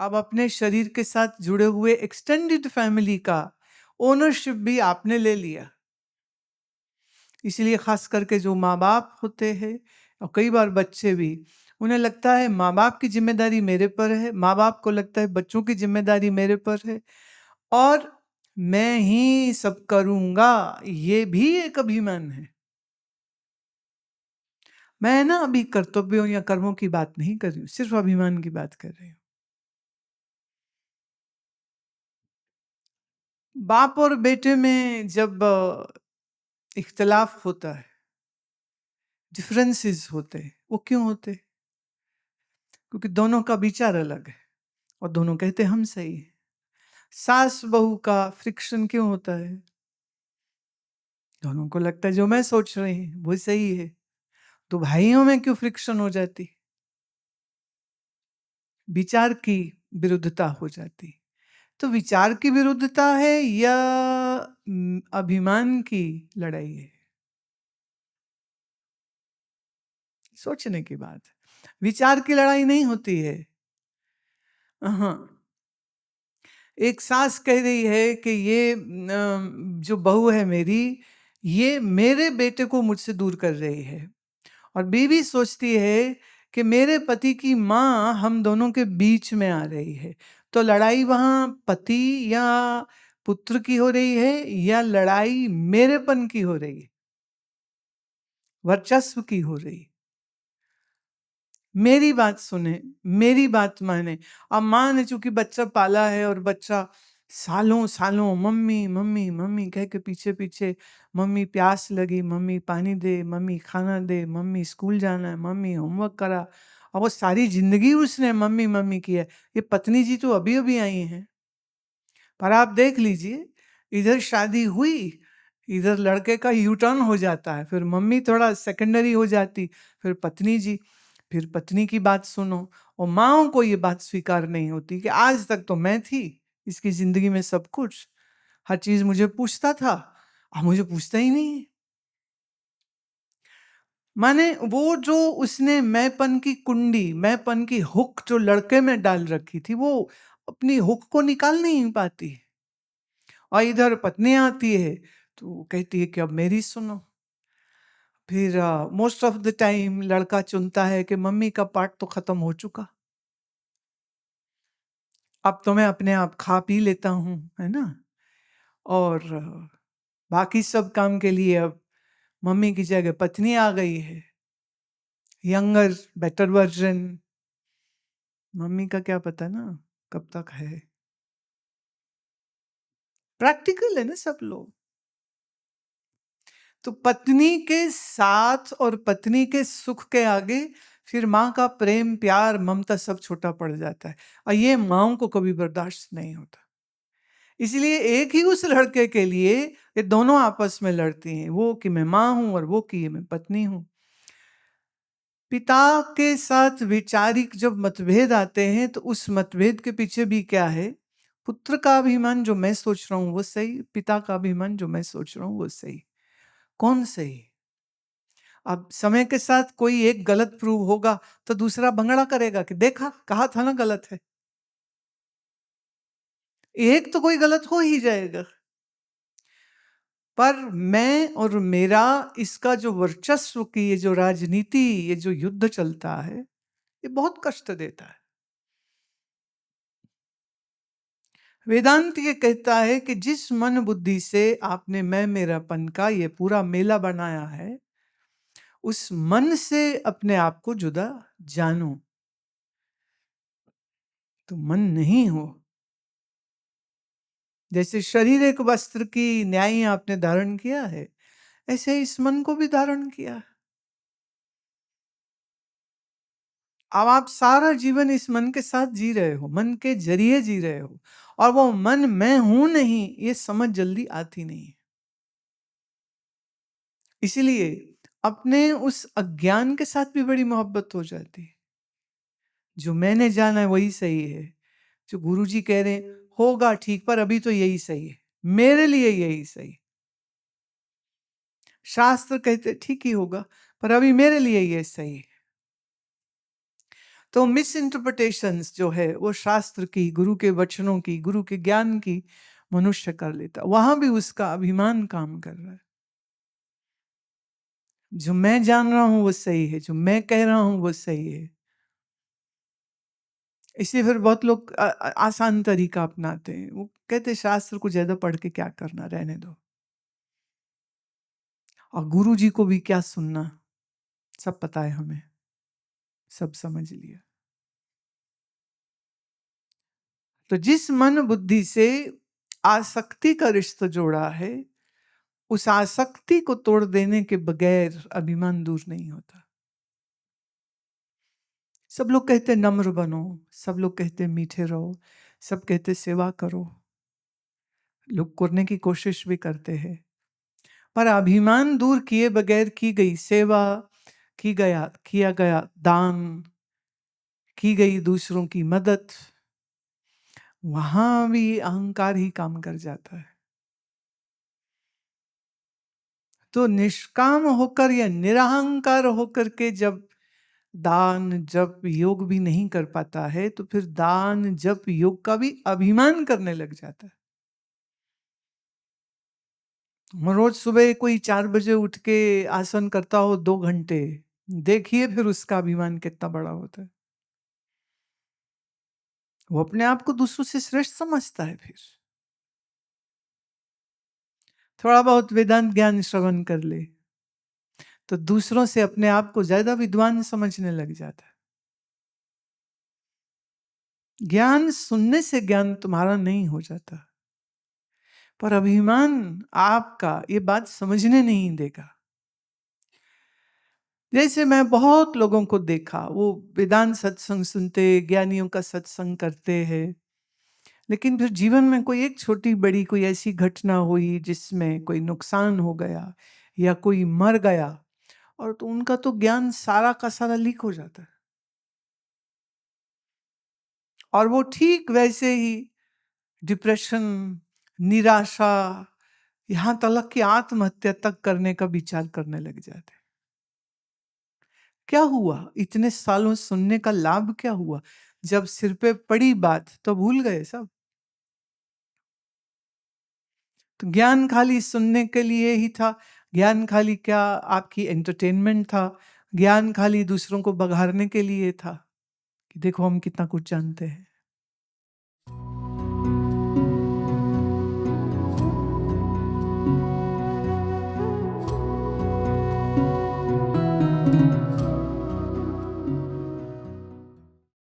अब अपने शरीर के साथ जुड़े हुए एक्सटेंडेड फैमिली का ओनरशिप भी आपने ले लिया। इसलिए खास करके जो माँ बाप होते हैं और कई बार बच्चे भी, उन्हें लगता है माँ बाप की जिम्मेदारी मेरे पर है, माँ बाप को लगता है बच्चों की जिम्मेदारी मेरे पर है और मैं ही सब करूंगा। ये भी एक अभिमान है। मैं ना अभी कर्तव्यों या कर्मों की बात नहीं कर रही हूँ, सिर्फ अभिमान की बात कर रही हूँ। बाप और बेटे में जब इख्तलाफ होता है, डिफरेंसेस होते हैं, वो क्यों होते हैं? क्योंकि दोनों का विचार अलग है और दोनों कहते हम सही है। सास बहू का फ्रिक्शन क्यों होता है? दोनों को लगता है जो मैं सोच रही हूँ वो सही है। तो भाइयों में क्यों फ्रिक्शन हो जाती? विचार की विरुद्धता हो जाती। तो विचार की विरुद्धता है या अभिमान की लड़ाई है? सोचने की बात है। विचार की लड़ाई नहीं होती है। हाँ, एक सास कह रही है कि ये जो बहू है मेरी, ये मेरे बेटे को मुझसे दूर कर रही है, और बीवी सोचती है कि मेरे पति की माँ हम दोनों के बीच में आ रही है। तो लड़ाई वहां पति या पुत्र की हो रही है या लड़ाई मेरेपन की हो रही है, वर्चस्व की हो रही है? मेरी बात सुने, मेरी बात माने। अब माँ ने चूंकि बच्चा पाला है और बच्चा सालों सालों मम्मी मम्मी मम्मी कह के पीछे पीछे, मम्मी प्यास लगी, मम्मी पानी दे, मम्मी खाना दे, मम्मी स्कूल जाना है, मम्मी होमवर्क करा, और वो सारी जिंदगी उसने मम्मी मम्मी की है। ये पत्नी जी तो अभी अभी आई हैं, पर आप देख लीजिए, इधर शादी हुई, इधर लड़के का यू टर्न हो जाता है, फिर मम्मी थोड़ा सेकेंडरी हो जाती, फिर पत्नी जी, फिर पत्नी की बात सुनो। और माँओं को ये बात स्वीकार नहीं होती कि आज तक तो मैं थी इसकी जिंदगी में सब कुछ, हर चीज मुझे पूछता था, अब मुझे पूछता ही नहीं है। माने वो जो उसने मैंपन की कुंडी, मैंपन की हुक जो लड़के में डाल रखी थी, वो अपनी हुक को निकाल नहीं पाती। और इधर पत्नी आती है तो वो कहती है कि अब मेरी सुनो। फिर मोस्ट ऑफ द टाइम लड़का चुनता है कि मम्मी का पार्ट तो खत्म हो चुका, अब तो मैं अपने आप खा पी लेता हूँ, है ना। और बाकी सब काम के लिए अब मम्मी की जगह पत्नी आ गई है, यंगर बेटर वर्जन। मम्मी का क्या पता ना कब तक है। प्रैक्टिकल है ना सब लोग। तो पत्नी के साथ और पत्नी के सुख के आगे फिर माँ का प्रेम प्यार ममता सब छोटा पड़ जाता है, और ये माँओं को कभी बर्दाश्त नहीं होता। इसलिए एक ही उस लड़के के लिए ये दोनों आपस में लड़ती हैं, वो कि मैं माँ हूं और वो कि मैं पत्नी हूं। पिता के साथ वैचारिक जब मतभेद आते हैं तो उस मतभेद के पीछे भी क्या है? पुत्र का अभिमान जो मैं सोच रहा हूं वो सही, पिता का अभिमान जो मैं सोच रहा हूं वो सही। कौन सही? अब समय के साथ कोई एक गलत प्रूव होगा तो दूसरा भंगड़ा करेगा कि देखा कहा था ना गलत है। एक तो कोई गलत हो ही जाएगा। पर मैं और मेरा, इसका जो वर्चस्व की ये जो राजनीति, ये जो युद्ध चलता है, ये बहुत कष्ट देता है। वेदांत ये कहता है कि जिस मन बुद्धि से आपने मैं मेरापन का ये पूरा मेला बनाया है, उस मन से अपने आप को जुदा जानो। तो मन नहीं हो। जैसे शरीर एक वस्त्र की न्याय आपने धारण किया है, ऐसे इस मन को भी धारण किया है। अब आप सारा जीवन इस मन के साथ जी रहे हो, मन के जरिए जी रहे हो, और वो मन मैं हूं नहीं, ये समझ जल्दी आती नहीं है। इसीलिए अपने उस अज्ञान के साथ भी बड़ी मोहब्बत हो जाती है। जो मैंने जाना है वही सही है, जो गुरुजी कह रहे हैं होगा ठीक, पर अभी तो यही सही है, मेरे लिए यही सही। शास्त्र कहते ठीक ही होगा, पर अभी मेरे लिए ये सही है। तो मिस इंटरप्रिटेशंस जो है वो शास्त्र की, गुरु के वचनों की, गुरु के ज्ञान की मनुष्य कर लेता। वहां भी उसका अभिमान काम कर रहा है। जो मैं जान रहा हूं वो सही है, जो मैं कह रहा हूं वो सही है। इसलिए फिर बहुत लोग आसान तरीका अपनाते हैं। वो कहते शास्त्र को ज्यादा पढ़ के क्या करना, रहने दो। और गुरु जी को भी क्या सुनना, सब पता है हमें, सब समझ लिया। तो जिस मन बुद्धि से आसक्ति का रिश्ता जोड़ा है, उस आसक्ति को तोड़ देने के बगैर अभिमान दूर नहीं होता। सब लोग कहते नम्र बनो, सब लोग कहते मीठे रहो, सब कहते सेवा करो, लोग करने की कोशिश भी करते हैं। पर अभिमान दूर किए बगैर की गई सेवा, किया गया दान, की गई दूसरों की मदद, वहां भी अहंकार ही काम कर जाता है। तो निष्काम होकर या निरहंकार होकर के जब दान जप योग भी नहीं कर पाता है, तो फिर दान जप योग का भी अभिमान करने लग जाता है। रोज सुबह कोई 4 बजे उठ के आसन करता हो 2 घंटे, देखिए फिर उसका अभिमान कितना बड़ा होता है। वो अपने आप को दूसरों से श्रेष्ठ समझता है। फिर थोड़ा बहुत वेदांत ज्ञान श्रवण कर ले तो दूसरों से अपने आप को ज्यादा विद्वान समझने लग जाता है। ज्ञान सुनने से ज्ञान तुम्हारा नहीं हो जाता, पर अभिमान आपका ये बात समझने नहीं देगा। जैसे मैं बहुत लोगों को देखा, वो वेदांत सत्संग सुनते, ज्ञानियों का सत्संग करते हैं, लेकिन फिर जीवन में कोई एक छोटी बड़ी कोई ऐसी घटना हुई जिसमें कोई नुकसान हो गया या कोई मर गया, और तो उनका तो ज्ञान सारा का सारा लीक हो जाता है। और वो ठीक वैसे ही डिप्रेशन, निराशा, यहां तक कि आत्महत्या तक करने का विचार करने लग जाते हैं। क्या हुआ? इतने सालों सुनने का लाभ क्या हुआ? जब सिर पे पड़ी बात तो भूल गए सब। तो ज्ञान खाली सुनने के लिए ही था? ज्ञान खाली क्या आपकी एंटरटेनमेंट था? ज्ञान खाली दूसरों को बघारने के लिए था कि देखो हम कितना कुछ जानते हैं?